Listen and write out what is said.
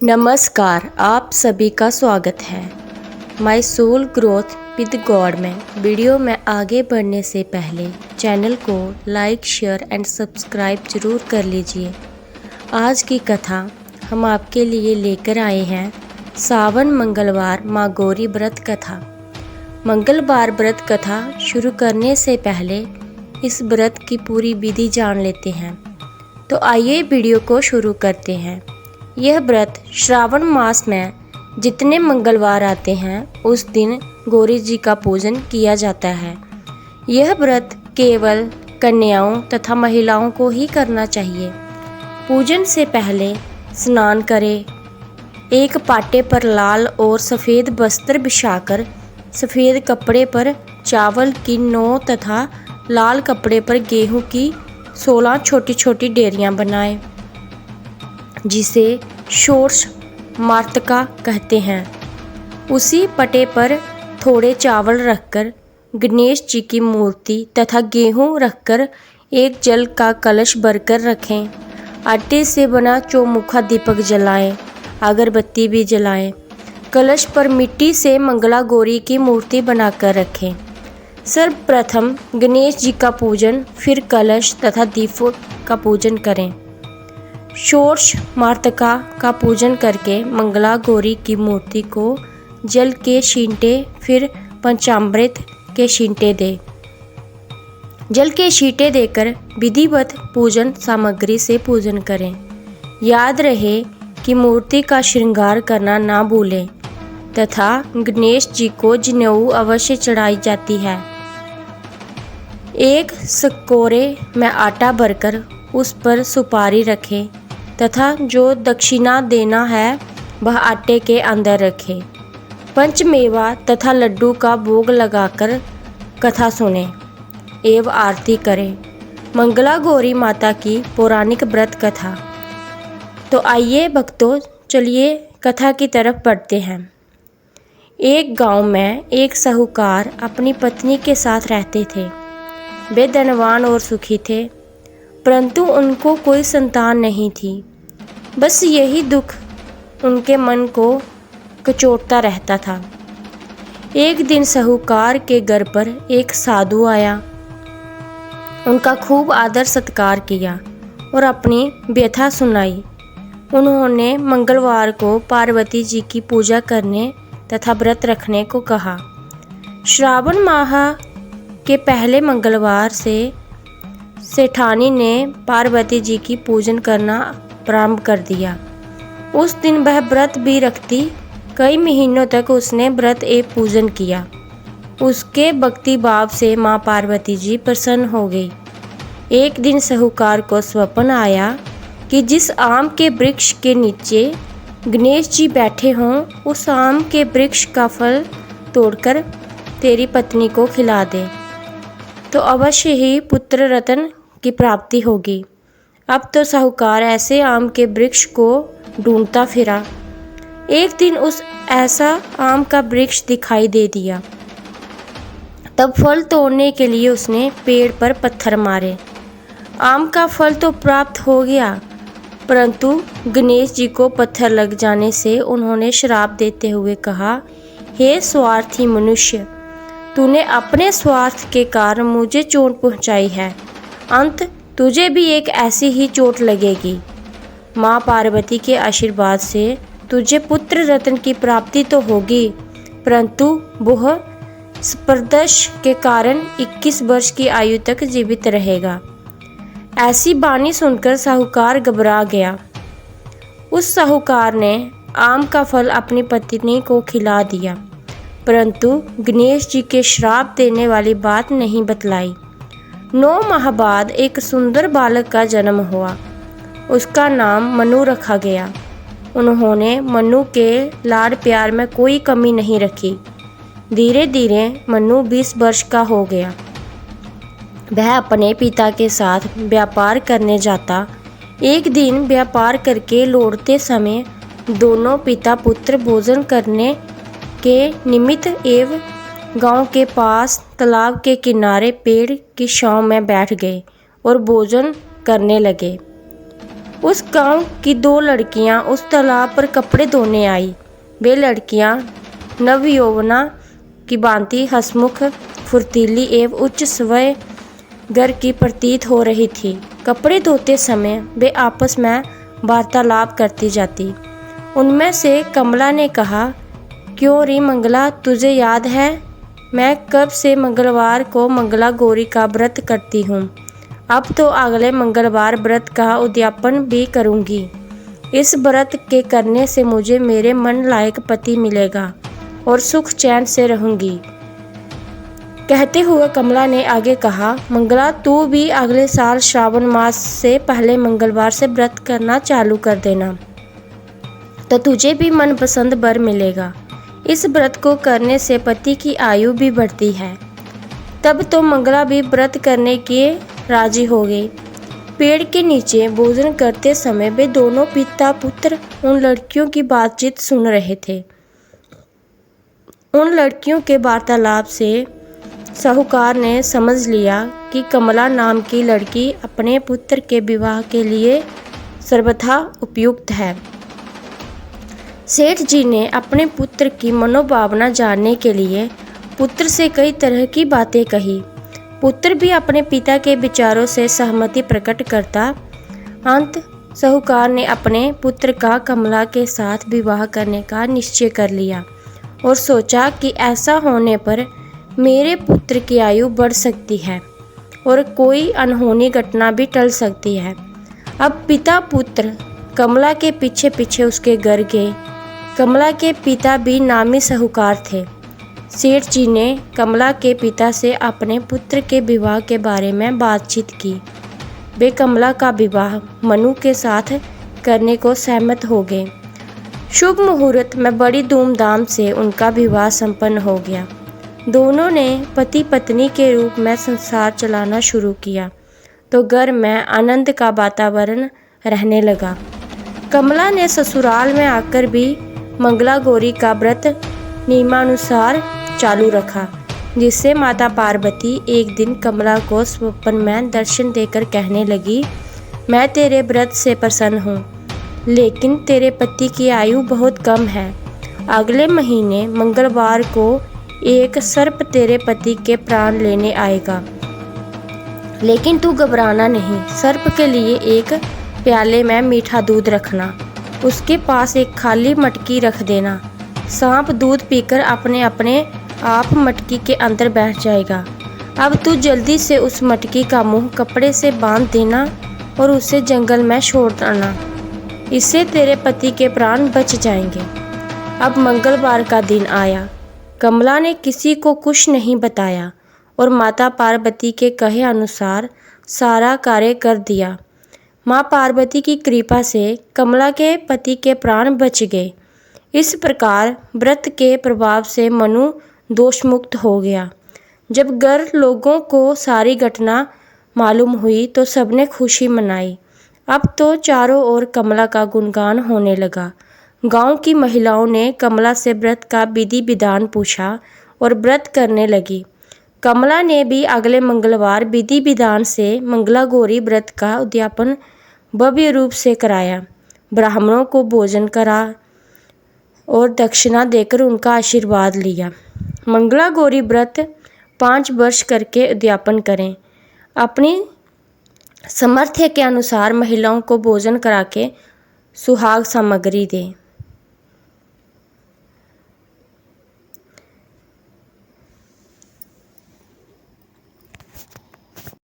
नमस्कार, आप सभी का स्वागत है my soul growth with God में। वीडियो में आगे बढ़ने से पहले चैनल को लाइक, शेयर एंड सब्सक्राइब जरूर कर लीजिए। आज की कथा हम आपके लिए लेकर आए हैं सावन मंगलवार माँ गौरी व्रत कथा। मंगलवार व्रत कथा शुरू करने से पहले इस व्रत की पूरी विधि जान लेते हैं। तो आइए वीडियो को शुरू करते हैं। यह व्रत श्रावण मास में जितने मंगलवार आते हैं उस दिन गौरी जी का पूजन किया जाता है। यह व्रत केवल कन्याओं तथा महिलाओं को ही करना चाहिए। पूजन से पहले स्नान करें। एक पाटे पर लाल और सफ़ेद वस्त्र बिछाकर सफ़ेद कपड़े पर चावल की 9 तथा लाल कपड़े पर गेहूं की 16 छोटी छोटी डेरियां बनाएं, जिसे षोडश मातृका कहते हैं। उसी पटे पर थोड़े चावल रखकर गणेश जी की मूर्ति तथा गेहूं रखकर एक जल का कलश भरकर रखें। आटे से बना चौमुखा दीपक जलाएं, अगरबत्ती भी जलाएं। कलश पर मिट्टी से मंगला गौरी की मूर्ति बनाकर रखें। सर्वप्रथम गणेश जी का पूजन, फिर कलश तथा दीपक का पूजन करें। षोडश मातृका का पूजन करके मंगला गौरी की मूर्ति को जल के छींटे, फिर पंचामृत के छींटे दें। जल के छींटे देकर विधिवत पूजन सामग्री से पूजन करें। याद रहे कि मूर्ति का श्रृंगार करना ना भूलें तथा गणेश जी को जनेऊ अवश्य चढ़ाई जाती है। एक सकोरे में आटा भरकर उस पर सुपारी रखें तथा जो दक्षिणा देना है वह आटे के अंदर रखें। पंचमेवा तथा लड्डू का भोग लगाकर कथा सुने एवं आरती करें। मंगला गौरी माता की पौराणिक व्रत कथा। तो आइए भक्तों, चलिए कथा की तरफ बढ़ते हैं। एक गांव में एक साहूकार अपनी पत्नी के साथ रहते थे। वे धनवान और सुखी थे, परंतु उनको कोई संतान नहीं थी। बस यही दुख उनके मन को कचोटता रहता था। एक दिन साहूकार के घर पर एक साधु आया। उनका खूब आदर सत्कार किया और अपनी व्यथा सुनाई। उन्होंने मंगलवार को पार्वती जी की पूजा करने तथा व्रत रखने को कहा। श्रावण माह के पहले मंगलवार से सेठानी ने पार्वती जी की पूजन करना प्रारंभ कर दिया। उस दिन वह व्रत भी रखती। कई महीनों तक उसने व्रत एवं पूजन किया। उसके भक्ति भाव से माँ पार्वती जी प्रसन्न हो गई। एक दिन साहूकार को स्वप्न आया कि जिस आम के वृक्ष के नीचे गणेश जी बैठे हों, उस आम के वृक्ष का फल तोड़कर तेरी पत्नी को खिला दे तो अवश्य ही पुत्र रत्न की प्राप्ति होगी। अब तो साहूकार ऐसे आम के वृक्ष को ढूंढता फिरा। एक दिन उस ऐसा आम का वृक्ष दिखाई दे दिया। तब फल तोड़ने के लिए उसने पेड़ पर पत्थर मारे। आम का फल तो प्राप्त हो गया, परंतु गणेश जी को पत्थर लग जाने से उन्होंने श्राप देते हुए कहा, हे स्वार्थी मनुष्य, तूने अपने स्वार्थ के कारण मुझे चोट पहुंचाई है। अंत तुझे भी एक ऐसी ही चोट लगेगी। माँ पार्वती के आशीर्वाद से तुझे पुत्र रत्न की प्राप्ति तो होगी, परंतु वह स्पर्धश के कारण 21 वर्ष की आयु तक जीवित रहेगा। ऐसी बानी सुनकर साहूकार घबरा गया। उस साहूकार ने आम का फल अपनी पत्नी को खिला दिया, परंतु गणेश जी के श्राप देने वाली बात नहीं बतलाई। 9 माह बाद एक सुंदर बालक का जन्म हुआ। उसका नाम मनु रखा गया। उन्होंने मनु के लाड प्यार में कोई कमी नहीं रखी। धीरे धीरे मनु 20 वर्ष का हो गया। वह अपने पिता के साथ व्यापार करने जाता। एक दिन व्यापार करके लौटते समय दोनों पिता पुत्र भोजन करने के निमित्त एवं गांव के पास तालाब के किनारे पेड़ की छांव में बैठ गए और भोजन करने लगे। उस गांव की 2 लड़कियां उस तालाब पर कपड़े धोने आई। वे लड़कियां नवयौवना की भांति हंसमुख, फुर्तीली एवं उच्च स्वय घर की प्रतीत हो रही थी। कपड़े धोते समय वे आपस में वार्तालाप करती जाती। उनमें से कमला ने कहा, क्यों री मंगला, तुझे याद है मैं कब से मंगलवार को मंगला गौरी का व्रत करती हूँ। अब तो अगले मंगलवार व्रत का उद्यापन भी करूँगी। इस व्रत के करने से मुझे मेरे मन लायक पति मिलेगा और सुख चैन से रहूँगी। कहते हुए कमला ने आगे कहा, मंगला तू भी अगले साल श्रावण मास से पहले मंगलवार से व्रत करना चालू कर देना, तो तुझे भी मनपसंद वर मिलेगा। इस व्रत को करने से पति की आयु भी बढ़ती है। तब तो मंगला भी व्रत करने के राजी हो गई। पेड़ के नीचे भोजन करते समय वे दोनों पिता पुत्र उन लड़कियों की बातचीत सुन रहे थे। उन लड़कियों के वार्तालाप से साहूकार ने समझ लिया कि कमला नाम की लड़की अपने पुत्र के विवाह के लिए सर्वथा उपयुक्त है। सेठ जी ने अपने पुत्र की मनोभावना जानने के लिए पुत्र से कई तरह की बातें कही। पुत्र भी अपने पिता के विचारों से सहमति प्रकट करता। अंत साहूकार ने अपने पुत्र का कमला के साथ विवाह करने का निश्चय कर लिया और सोचा कि ऐसा होने पर मेरे पुत्र की आयु बढ़ सकती है और कोई अनहोनी घटना भी टल सकती है। अब पिता पुत्र कमला के पीछे पीछे उसके घर गए। कमला के पिता भी नामी साहूकार थे। सेठ जी ने कमला के पिता से अपने पुत्र के विवाह के बारे में बातचीत की। वे कमला का विवाह मनु के साथ करने को सहमत हो गए। शुभ मुहूर्त में बड़ी धूमधाम से उनका विवाह संपन्न हो गया। दोनों ने पति पत्नी के रूप में संसार चलाना शुरू किया तो घर में आनंद का वातावरण रहने लगा। कमला ने ससुराल में आकर भी मंगला गौरी का व्रत नियमानुसार चालू रखा, जिससे माता पार्वती एक दिन कमला को स्वप्न में दर्शन देकर कहने लगी, मैं तेरे व्रत से प्रसन्न हूँ, लेकिन तेरे पति की आयु बहुत कम है। अगले महीने मंगलवार को एक सर्प तेरे पति के प्राण लेने आएगा, लेकिन तू घबराना नहीं। सर्प के लिए एक प्याले में मीठा दूध रखना, उसके पास एक खाली मटकी रख देना। सांप दूध पीकर अपने अपने आप मटकी के अंदर बैठ जाएगा। अब तू जल्दी से उस मटकी का मुंह कपड़े से बांध देना और उसे जंगल में छोड़ देना। इससे तेरे पति के प्राण बच जाएंगे। अब मंगलवार का दिन आया। कमला ने किसी को कुछ नहीं बताया और माता पार्वती के कहे अनुसार सारा कार्य कर दिया। माँ पार्वती की कृपा से कमला के पति के प्राण बच गए। इस प्रकार व्रत के प्रभाव से मनु दोषमुक्त हो गया। जब घर लोगों को सारी घटना मालूम हुई तो सबने खुशी मनाई। अब तो चारों ओर कमला का गुणगान होने लगा। गांव की महिलाओं ने कमला से व्रत का विधि विधान पूछा और व्रत करने लगी। कमला ने भी अगले मंगलवार विधि विधान से मंगला गौरी व्रत का उद्यापन भव्य रूप से कराया। ब्राह्मणों को भोजन करा और दक्षिणा देकर उनका आशीर्वाद लिया। मंगला गौरी व्रत 5 वर्ष करके उद्यापन करें। अपनी सामर्थ्य के अनुसार महिलाओं को भोजन करा के सुहाग सामग्री दें।